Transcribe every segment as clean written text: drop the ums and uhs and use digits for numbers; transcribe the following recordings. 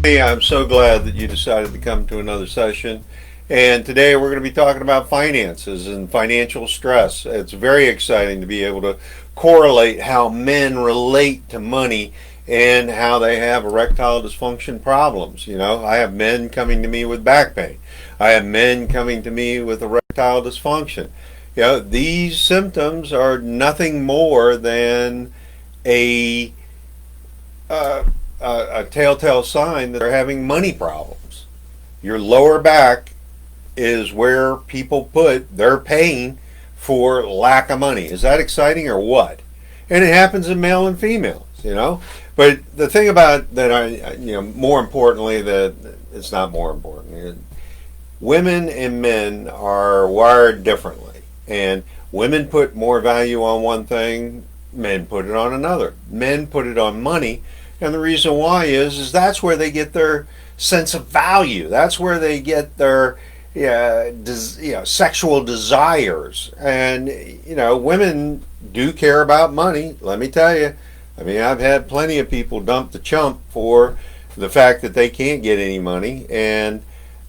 Hey, I'm so glad that you decided to come to another session. And today we're going to be talking about finances and financial stress. It's very exciting to be able to correlate how men relate to money and how they have erectile dysfunction problems. I have men coming to me with back pain. I have men coming to me with erectile dysfunction. These symptoms are nothing more than a uh, a telltale sign that they're having money problems. Your lower back is where people put their pain for lack of money. Is that exciting or what? And it happens in male and females. But the thing about that, more importantly, that it's not more important. Women and men are wired differently, and women put more value on one thing, men put it on another. Men put it on money, and the reason why is that's where they get their sense of value. That's where they get their sexual desires. And women do care about money. Let me tell you. I mean, I've had plenty of people dump the chump for the fact that they can't get any money, and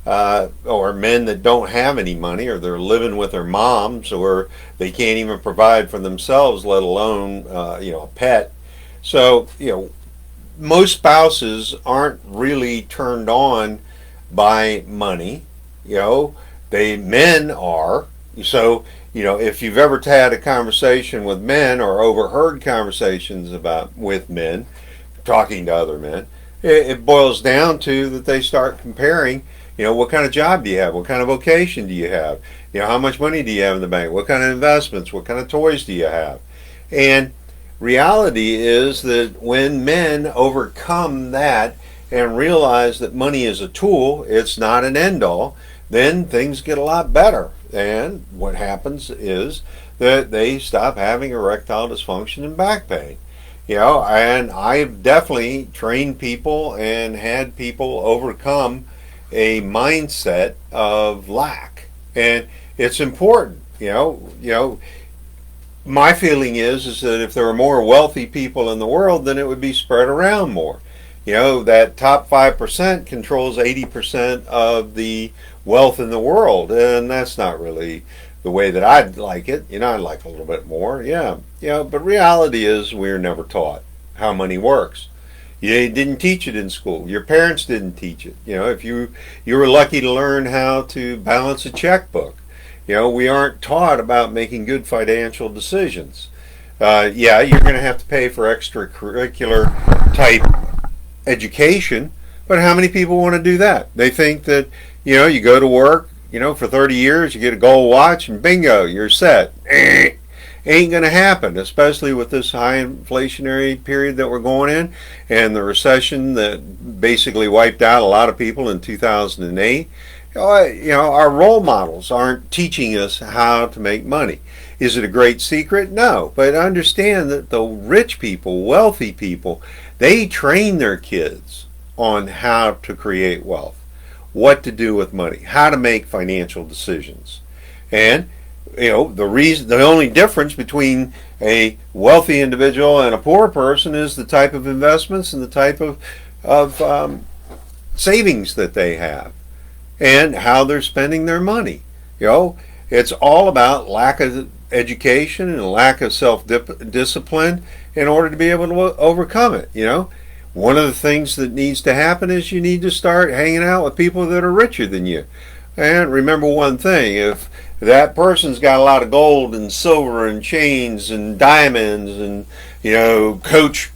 or men that don't have any money, or they're living with their moms, or they can't even provide for themselves, let alone a pet. So most spouses aren't really turned on by money. Men are. So if you've ever had a conversation with men or overheard conversations with men talking to other men, it boils down to that they start comparing. What kind of job do you have? What kind of vocation do you have? How much money do you have in the bank? What kind of investments? What kind of toys do you have? And reality is that when men overcome that and realize that money is a tool, it's not an end all, then things get a lot better. And what happens is that they stop having erectile dysfunction and back pain. And I've definitely trained people and had people overcome a mindset of lack. And it's important. My feeling is that if there were more wealthy people in the world, then it would be spread around more. That top 5% controls 80% of the wealth in the world, and that's not really the way that I'd like it. I'd like a little bit more, yeah. But reality is we're never taught how money works. You didn't teach it in school. Your parents didn't teach it. If you were lucky to learn how to balance a checkbook. We aren't taught about making good financial decisions. You're going to have to pay for extracurricular type education, but how many people want to do that? They think that, you go to work, for 30 years, you get a gold watch, and bingo, you're set. Ain't going to happen, especially with this high inflationary period that we're going in and the recession that basically wiped out a lot of people in 2008. Our role models aren't teaching us how to make money. Is it a great secret? No. But understand that the rich people, wealthy people, they train their kids on how to create wealth, what to do with money, how to make financial decisions. And the only difference between a wealthy individual and a poor person is the type of investments and the type of savings that they have, and how they're spending their money. It's all about lack of education and lack of self-discipline in order to be able to overcome it. One of the things that needs to happen is you need to start hanging out with people that are richer than you. And remember one thing, if that person's got a lot of gold and silver and chains and diamonds and, Coach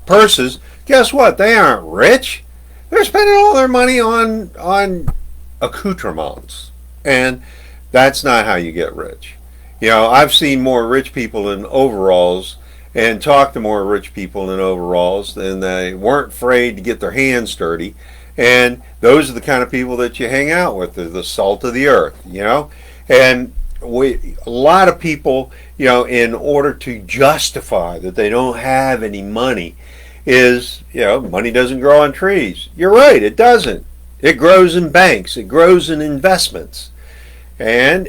purses, guess what? They aren't rich. They're spending all their money on accoutrements, and that's not how you get rich. I've seen more rich people in overalls and talked to more rich people in overalls, and they weren't afraid to get their hands dirty. And those are the kind of people that you hang out with. They're the salt of the earth, And a lot of people, in order to justify that they don't have any money, is, money doesn't grow on trees. You're right, it doesn't. It grows in banks. It grows in investments. And,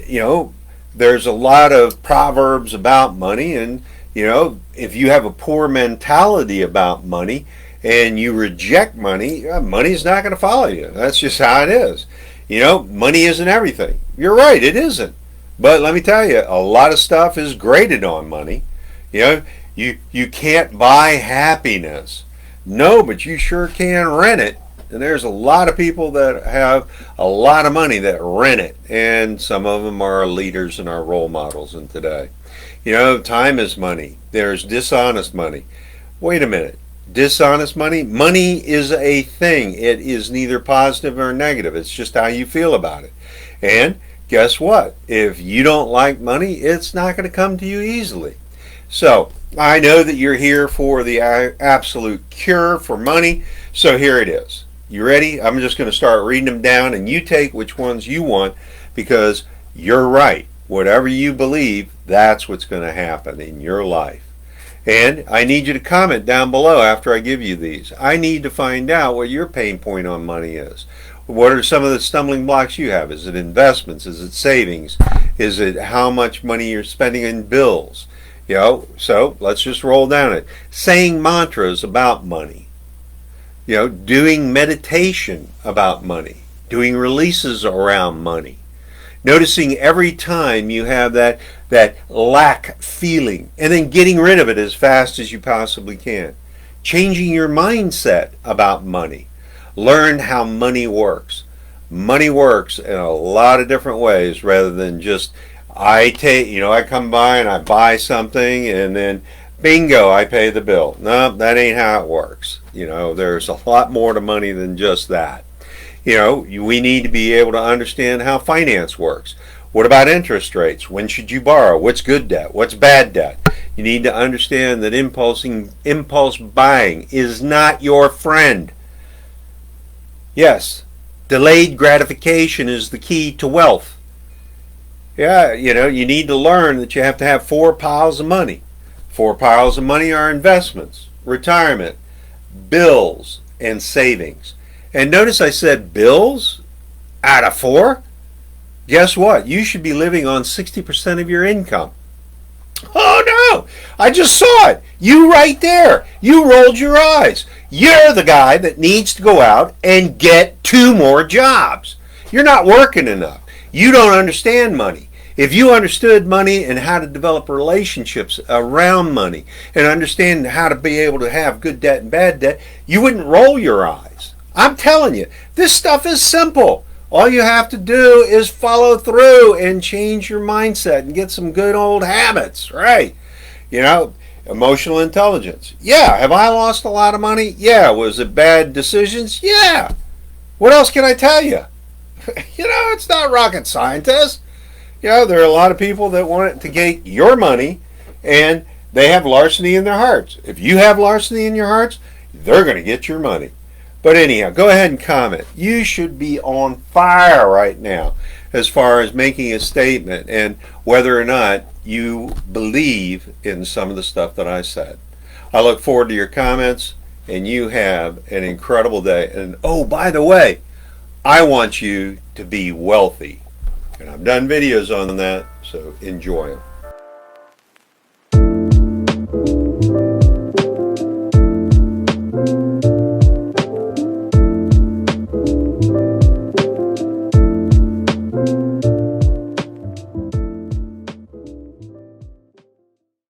there's a lot of proverbs about money. And, if you have a poor mentality about money and you reject money, money's not going to follow you. That's just how it is. Money isn't everything. You're right, it isn't. But let me tell you, a lot of stuff is graded on money. You can't buy happiness. No, but you sure can rent it. And there's a lot of people that have a lot of money that rent it. And some of them are our leaders and our role models in today. Time is money. There's dishonest money. Wait a minute. Dishonest money? Money is a thing. It is neither positive or negative. It's just how you feel about it. And guess what? If you don't like money, it's not going to come to you easily. So I know that you're here for the absolute cure for money. So here it is. You ready? I'm just going to start reading them down, and you take which ones you want, because you're right. Whatever you believe, that's what's going to happen in your life. And I need you to comment down below after I give you these. I need to find out what your pain point on money is. What are some of the stumbling blocks you have? Is it investments? Is it savings? Is it how much money you're spending in bills? So let's just roll down it. Saying mantras about money. Doing meditation about money. Doing releases around money. Noticing every time you have that lack feeling, and then getting rid of it as fast as you possibly can. Changing your mindset about money. Learn how money works. Money works in a lot of different ways, rather than just I come by and I buy something and then bingo, I pay the bill. No, that ain't how it works. There's a lot more to money than just that. We need to be able to understand how finance works. What about interest rates? When should you borrow? What's good debt? What's bad debt? You need to understand that impulse buying is not your friend. Yes, delayed gratification is the key to wealth. Yeah, you need to learn that you have to have 4 piles of money. 4 piles of money are investments, retirement, bills, and savings. And notice I said bills out of 4. Guess what? You should be living on 60% of your income. Oh no! I just saw it. You right there. You rolled your eyes. You're the guy that needs to go out and get 2 more jobs. You're not working enough. You don't understand money. If you understood money and how to develop relationships around money and understand how to be able to have good debt and bad debt, you wouldn't roll your eyes. I'm telling you, this stuff is simple. All you have to do is follow through and change your mindset and get some good old habits, right? Emotional intelligence. Yeah. Have I lost a lot of money? Yeah. Was it bad decisions? Yeah. What else can I tell you? It's not rocket scientist. There are a lot of people that want to get your money, and they have larceny in their hearts. If you have larceny in your hearts, they're going to get your money. But anyhow, go ahead and comment. You should be on fire right now as far as making a statement and whether or not you believe in some of the stuff that I said. I look forward to your comments, and you have an incredible day. And oh, by the way, I want you to be wealthy. And I've done videos on that, so enjoy them.